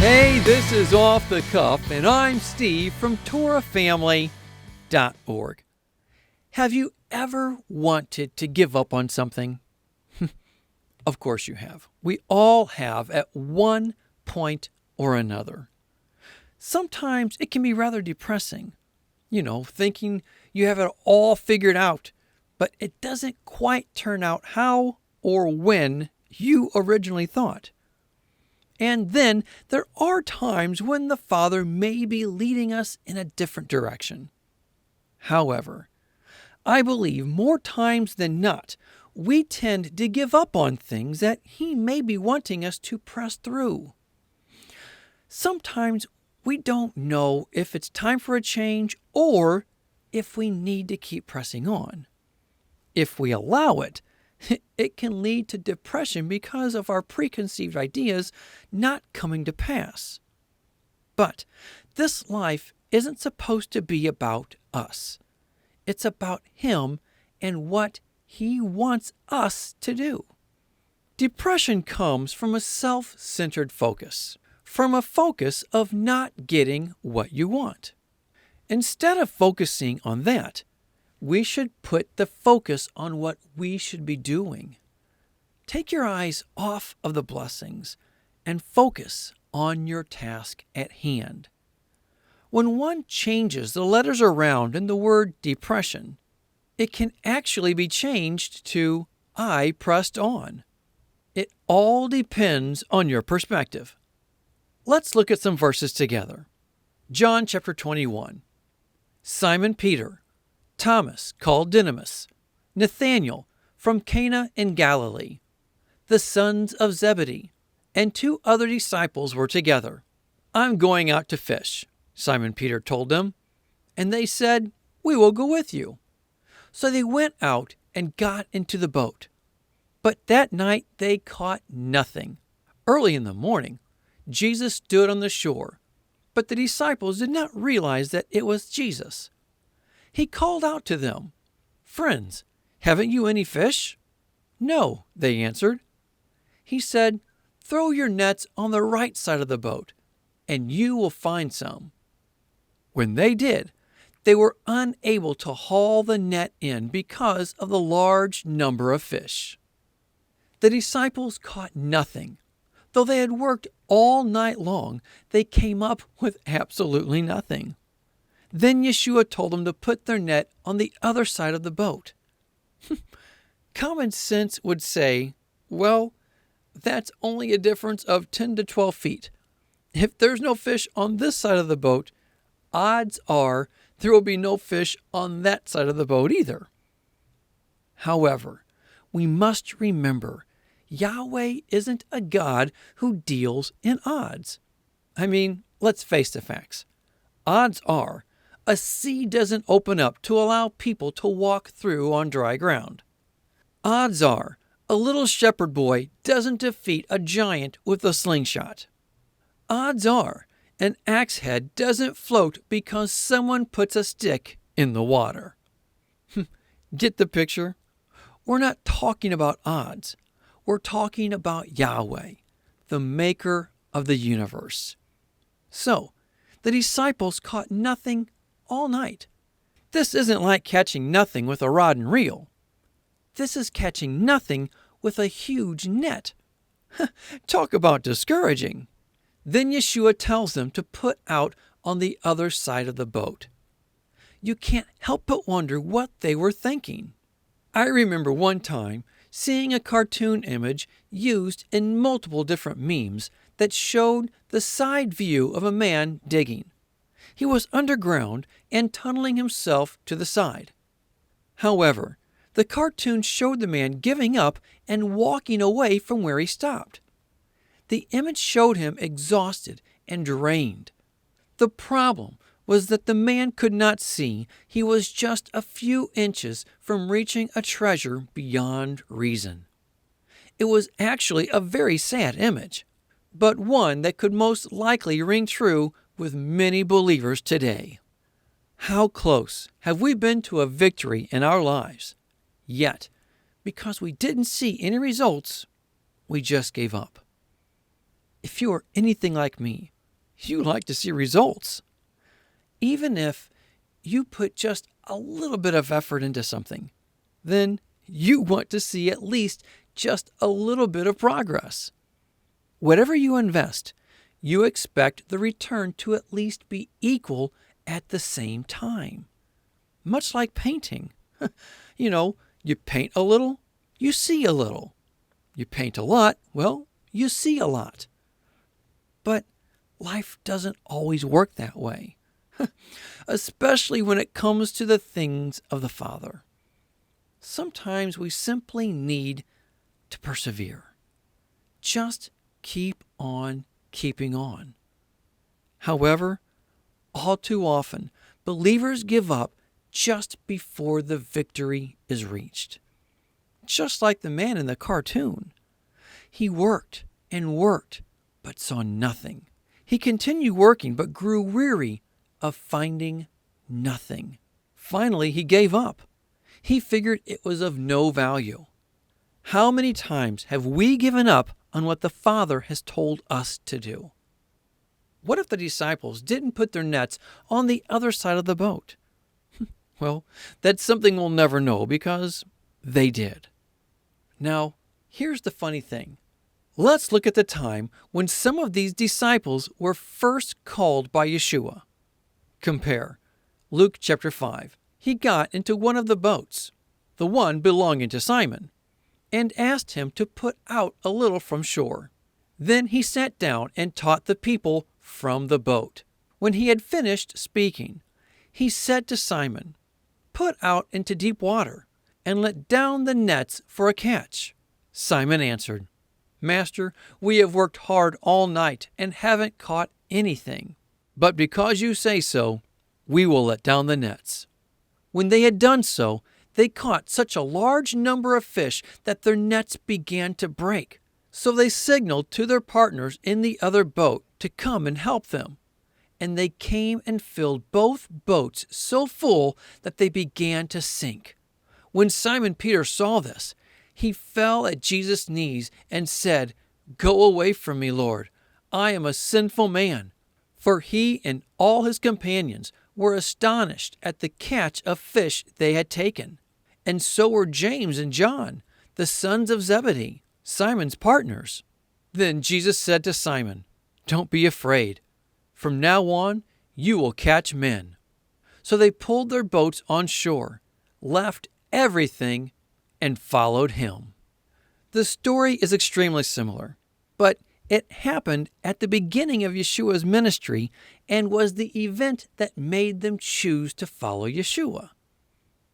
Hey, this is Off the Cuff, and I'm Steve from TorahFamily.org. Have you ever wanted to give up on something? Of course you have. We all have at one point or another. Sometimes it can be rather depressing, thinking you have it all figured out, but it doesn't quite turn out how or when you originally thought. And then there are times when the Father may be leading us in a different direction. However, I believe more times than not, we tend to give up on things that He may be wanting us to press through. Sometimes we don't know if it's time for a change or if we need to keep pressing on. If we allow it, it can lead to depression because of our preconceived ideas not coming to pass. But this life isn't supposed to be about us. It's about Him and what He wants us to do. Depression comes from a self-centered focus, from a focus of not getting what you want. Instead of focusing on that, we should put the focus on what we should be doing. Take your eyes off of the blessings and focus on your task at hand. When one changes the letters around in the word depression, it can actually be changed to I pressed on. It all depends on your perspective. Let's look at some verses together. John chapter 21. Simon Peter, Thomas, called Didymus, Nathanael from Cana in Galilee, the sons of Zebedee, and 2 other disciples were together. I'm going out to fish, Simon Peter told them. And they said, We will go with you. So they went out and got into the boat. But that night they caught nothing. Early in the morning, Jesus stood on the shore, but the disciples did not realize that it was Jesus. He called out to them, Friends, haven't you any fish? No, they answered. He said, Throw your nets on the right side of the boat, and you will find some. When they did, they were unable to haul the net in because of the large number of fish. The disciples caught nothing. Though they had worked all night long, they came up with absolutely nothing. Then Yeshua told them to put their net on the other side of the boat. Common sense would say, well, that's only a difference of 10 to 12 feet. If there's no fish on this side of the boat, odds are there will be no fish on that side of the boat either. However, we must remember Yahweh isn't a God who deals in odds. I mean, let's face the facts. Odds are a sea doesn't open up to allow people to walk through on dry ground. Odds are a little shepherd boy doesn't defeat a giant with a slingshot. Odds are an axe head doesn't float because someone puts a stick in the water. Get the picture? We're not talking about odds. We're talking about Yahweh, the maker of the universe. So, the disciples caught nothing all night. This isn't like catching nothing with a rod and reel. This is catching nothing with a huge net. Talk about discouraging. Then Yeshua tells them to put out on the other side of the boat. You can't help but wonder what they were thinking. I remember one time seeing a cartoon image used in multiple different memes that showed the side view of a man digging. He was underground and tunneling himself to the side. However, the cartoon showed the man giving up and walking away from where he stopped. The image showed him exhausted and drained. The problem was that the man could not see he was just a few inches from reaching a treasure beyond reason. It was actually a very sad image, but one that could most likely ring true with many believers today. How close have we been to a victory in our lives? Yet, because we didn't see any results, we just gave up. If you are anything like me, you like to see results. Even if you put just a little bit of effort into something, then you want to see at least just a little bit of progress. Whatever you invest, you expect the return to at least be equal at the same time. Much like painting. You paint a little, you see a little. You paint a lot, well, you see a lot. But life doesn't always work that way, especially when it comes to the things of the Father. Sometimes we simply need to persevere. Just keep on keeping on. However, all too often, believers give up just before the victory is reached. Just like the man in the cartoon. He worked and worked, but saw nothing. He continued working, but grew weary of finding nothing. Finally, he gave up. He figured it was of no value. How many times have we given up on what the Father has told us to do? What if the disciples didn't put their nets on the other side of the boat? Well, that's something we'll never know because they did. Now, here's the funny thing. Let's look at the time when some of these disciples were first called by Yeshua. Compare Luke chapter 5. He got into one of the boats, the one belonging to Simon, and asked him to put out a little from shore. Then he sat down and taught the people from the boat. When he had finished speaking, he said to Simon, "Put out into deep water and let down the nets for a catch." Simon answered, "Master, we have worked hard all night and haven't caught anything. But because you say so, we will let down the nets." When they had done so, they caught such a large number of fish that their nets began to break. So they signaled to their partners in the other boat to come and help them. And they came and filled both boats so full that they began to sink. When Simon Peter saw this, he fell at Jesus' knees and said, "Go away from me, Lord. I am a sinful man." For he and all his companions were astonished at the catch of fish they had taken. And so were James and John, the sons of Zebedee, Simon's partners. Then Jesus said to Simon, "Don't be afraid. From now on, you will catch men." So they pulled their boats on shore, left everything, and followed him. The story is extremely similar, but it happened at the beginning of Yeshua's ministry and was the event that made them choose to follow Yeshua.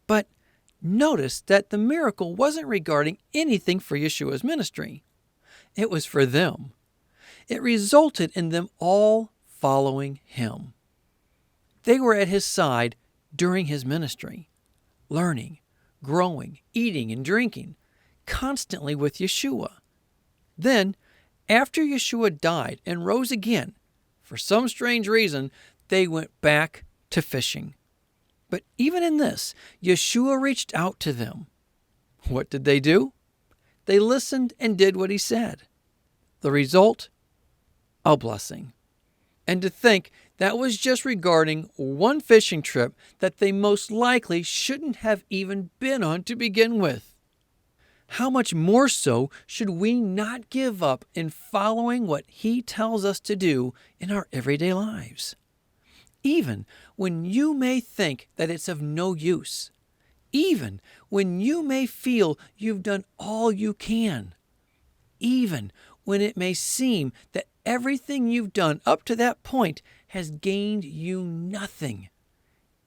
But notice that the miracle wasn't regarding anything for Yeshua's ministry. It was for them. It resulted in them all following him. They were at his side during his ministry, learning, growing, eating, and drinking, constantly with Yeshua. Then, after Yeshua died and rose again, for some strange reason, they went back to fishing. But even in this, Yeshua reached out to them. What did they do? They listened and did what he said. The result? A blessing. And to think that was just regarding one fishing trip that they most likely shouldn't have even been on to begin with. How much more so should we not give up in following what he tells us to do in our everyday lives? Even when you may think that it's of no use. Even when you may feel you've done all you can. Even when it may seem that everything you've done up to that point has gained you nothing.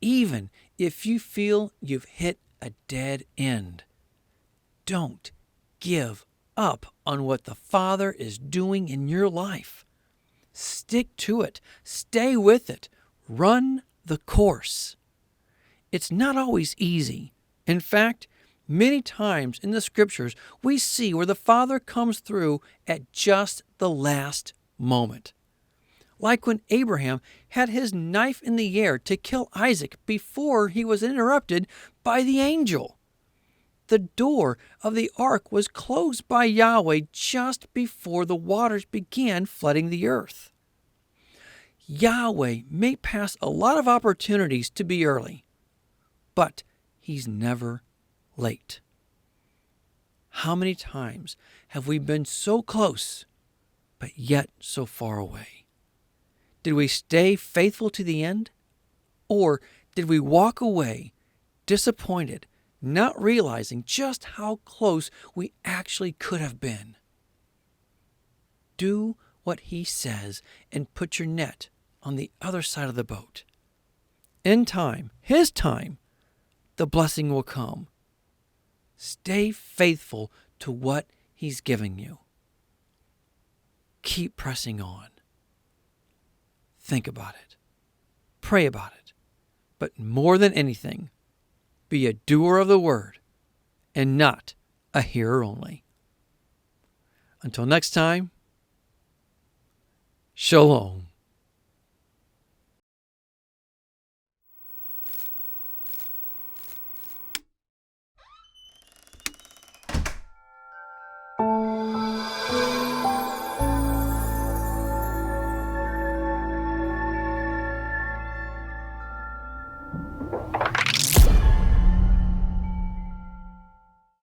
Even if you feel you've hit a dead end. Don't give up on what the Father is doing in your life. Stick to it. Stay with it. Run the course. It's not always easy. In fact, many times in the scriptures, we see where the Father comes through at just the last moment. Like when Abraham had his knife in the air to kill Isaac before he was interrupted by the angel. The door of the ark was closed by Yahweh just before the waters began flooding the earth. Yahweh may pass a lot of opportunities to be early, but He's never late. How many times have we been so close, but yet so far away? Did we stay faithful to the end? Or did we walk away disappointed, not realizing just how close we actually could have been? Do what He says and put your net on the other side of the boat. In time, His time, the blessing will come. Stay faithful to what He's giving you. Keep pressing on. Think about it. Pray about it. But more than anything, be a doer of the word and not a hearer only. Until next time, Shalom.